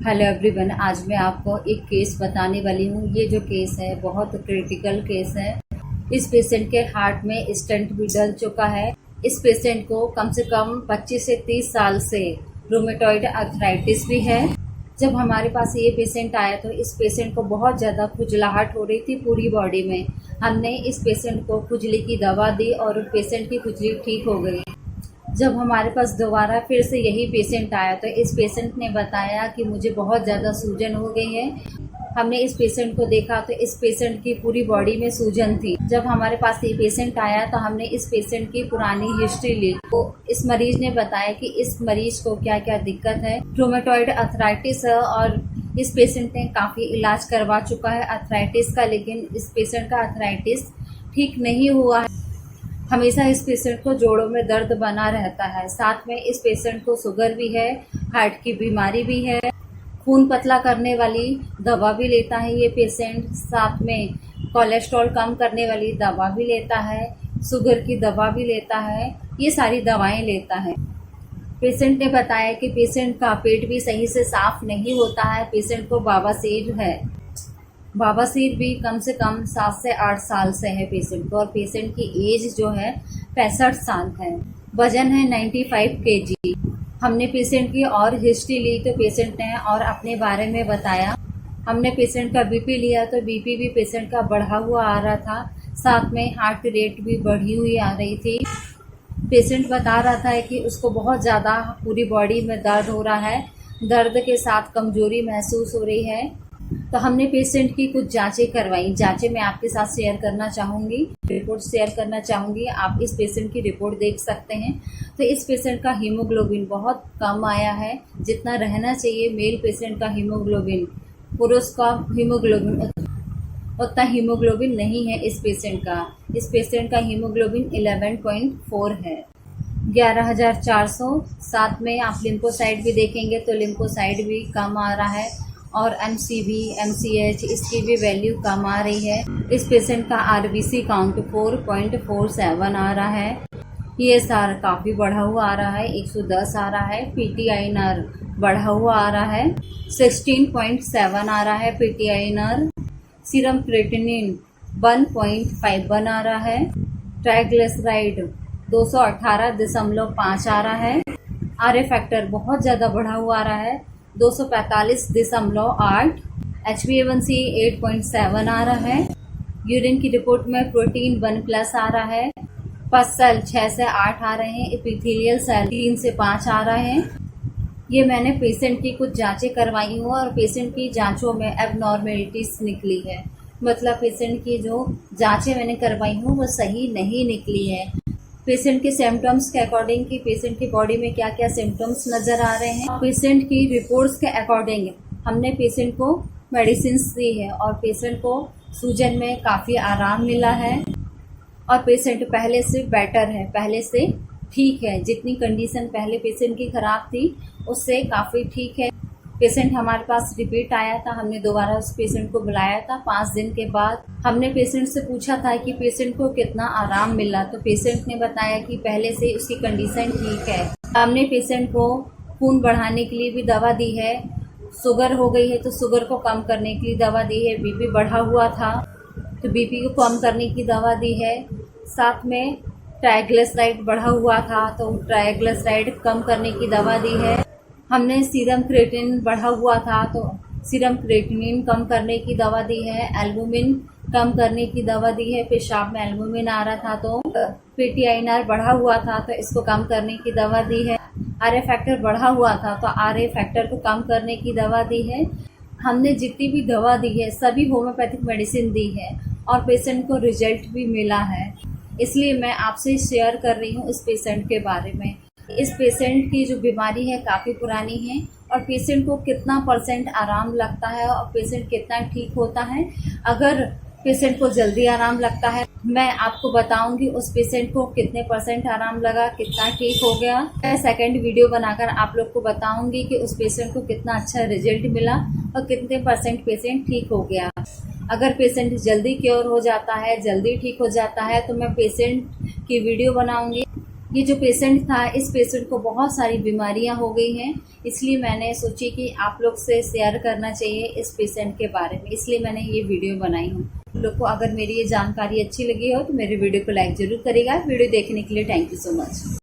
Hello everyone, आज मैं आपको एक केस बताने वाली हूँ। ये जो केस है बहुत क्रिटिकल केस है। इस पेशेंट के हार्ट में स्टेंट भी डल चुका है। इस पेशेंट को कम से कम 25 से 30 साल से रूमेटॉइड आर्थराइटिस भी है। जब हमारे पास ये पेशेंट आया तो इस पेशेंट को बहुत ज़्यादा खुजलाहट हो रही थी पूरी बॉडी में। हमने इस पेशेंट को खुजली की दवा दी और पेशेंट की खुजली ठीक हो गई। जब हमारे पास दोबारा फिर से यही पेशेंट आया तो इस पेशेंट ने बताया कि मुझे बहुत ज़्यादा सूजन हो गई है। हमने इस पेशेंट को देखा तो इस पेशेंट की पूरी बॉडी में सूजन थी। जब हमारे पास ये पेशेंट आया तो हमने इस पेशेंट की पुरानी हिस्ट्री ली तो इस मरीज ने बताया कि इस मरीज को क्या क्या दिक्कत है। रूमेटॉइड आर्थराइटिस है और इस पेशेंट ने काफ़ी इलाज करवा चुका है आर्थराइटिस का, लेकिन इस पेशेंट का आर्थराइटिस ठीक नहीं हुआ है। हमेशा इस पेशेंट को जोड़ों में दर्द बना रहता है। साथ में इस पेशेंट को शुगर भी है, हार्ट की बीमारी भी है, खून पतला करने वाली दवा भी लेता है ये पेशेंट। साथ में कोलेस्ट्रॉल कम करने वाली दवा भी लेता है, शुगर की दवा भी लेता है, ये सारी दवाएं लेता है। पेशेंट ने बताया कि पेशेंट का पेट भी सही से साफ नहीं होता है। पेशेंट को बवासीर है। बवासीर भी कम से कम 7 से 8 साल से है पेशेंट को, और पेशेंट की एज जो है 65 साल है। वजन है 95 kg। हमने पेशेंट की और हिस्ट्री ली तो पेशेंट ने और अपने बारे में बताया। हमने पेशेंट का बीपी लिया तो बीपी भी पेशेंट का बढ़ा हुआ आ रहा था। साथ में हार्ट रेट भी बढ़ी हुई आ रही थी। पेशेंट बता रहा था कि उसको बहुत ज़्यादा पूरी बॉडी में दर्द हो रहा है, दर्द के साथ कमजोरी महसूस हो रही है। तो हमने पेशेंट की कुछ जांचें करवाई। जांचें मैं आपके साथ शेयर करना चाहूँगी, रिपोर्ट शेयर करना चाहूँगी। आप इस पेशेंट की रिपोर्ट देख सकते हैं। तो इस पेशेंट का हीमोग्लोबिन बहुत कम आया है, जितना रहना चाहिए मेल पेशेंट का हीमोग्लोबिन, पुरुष का हीमोग्लोबिन उतना हीमोग्लोबिन नहीं है इस पेशेंट का। इस पेशेंट का हीमोग्लोबिन 11.4 है, 11,400। साथ में आप लिम्फोसाइट भी देखेंगे तो लिम्फोसाइट भी कम आ रहा है, और MCV, MCH इसकी भी वैल्यू कम आ रही है। इस पेशेंट का RBC काउंट 4.47 आ रहा है। ESR काफ़ी बढ़ा हुआ आ रहा है, 110 आ रहा है। PTINR बढ़ा हुआ आ रहा है, 16.7 आ रहा है PTINR। सीरम क्रेटिनिन 1.51 आ रहा है। ट्राइग्लिसराइड 218.5 आ रहा है। RA फैक्टर बहुत ज़्यादा बढ़ा हुआ आ रहा है, 245.8। HbA1c 8.7 आ रहा है। यूरिन की रिपोर्ट में प्रोटीन 1+ आ रहा है। पस सेल 6 से 8 आ रहे हैं। एपिथेलियल सेल 3 से 5 आ रहे हैं। ये मैंने पेशेंट की कुछ जांचें करवाई हूँ और पेशेंट की जांचों में एबनॉर्मेलिटीज निकली है। मतलब पेशेंट की जो जांचें मैंने करवाई हूँ वो सही नहीं निकली है। पेशेंट के सिम्टम्स के अकॉर्डिंग कि पेशेंट की बॉडी में क्या क्या सिम्टम्स नज़र आ रहे हैं, पेशेंट की रिपोर्ट्स के अकॉर्डिंग हमने पेशेंट को मेडिसिन दी है और पेशेंट को सूजन में काफ़ी आराम मिला है और पेशेंट पहले से बेटर है, पहले से ठीक है। जितनी कंडीशन पहले पेशेंट की ख़राब थी उससे काफ़ी ठीक है। पेशेंट हमारे पास रिपीट आया था, हमने दोबारा उस पेशेंट को बुलाया था 5 दिन के बाद। हमने पेशेंट से पूछा था कि पेशेंट को कितना आराम मिला, तो पेशेंट ने बताया कि पहले से उसकी कंडीशन ठीक है। हमने पेशेंट को खून बढ़ाने के लिए भी दवा दी है। शुगर हो गई है तो शुगर को कम करने के लिए दवा दी है। बीपी बढ़ा हुआ था तो बीपी को कम करने की दवा दी है। साथ में ट्राइग्लिसराइड बढ़ा हुआ था तो ट्राइग्लिसराइड कम करने की दवा दी है। हमने सीरम क्रेटिनिन बढ़ा हुआ था तो सीरम क्रेटिनिन कम करने की दवा दी है। एल्बुमिन कम करने की दवा दी है। पेशाब में एल्बुमिन आ रहा था तो PTINR बढ़ा हुआ था तो इसको कम करने की दवा दी है। RA फैक्टर बढ़ा हुआ था तो RA फैक्टर को कम करने की दवा दी है। हमने जितनी भी दवा दी है सभी होम्योपैथिक मेडिसिन दी है और पेशेंट को रिजल्ट भी मिला है। इसलिए मैं आपसे शेयर कर रही हूँ इस पेशेंट के बारे में। इस पेशेंट की जो बीमारी है काफ़ी पुरानी है और पेशेंट को कितना % आराम लगता है और पेशेंट कितना ठीक होता है। अगर पेशेंट को जल्दी आराम लगता है मैं आपको बताऊंगी उस पेशेंट को कितने % आराम लगा, कितना ठीक हो गया। मैं सेकंड वीडियो बनाकर आप लोग को बताऊंगी कि उस पेशेंट को कितना अच्छा रिजल्ट मिला और कितने % पेशेंट ठीक हो गया। अगर पेशेंट जल्दी क्योर हो जाता है, जल्दी ठीक हो जाता है तो मैं पेशेंट की वीडियो बनाऊंगी। ये जो पेशेंट था, इस पेशेंट को बहुत सारी बीमारियां हो गई हैं, इसलिए मैंने सोची कि आप लोग से शेयर करना चाहिए इस पेशेंट के बारे में, इसलिए मैंने ये वीडियो बनाई हूँ। आप लोग को अगर मेरी ये जानकारी अच्छी लगी हो तो मेरे वीडियो को लाइक ज़रूर करेगा। वीडियो देखने के लिए थैंक यू सो मच।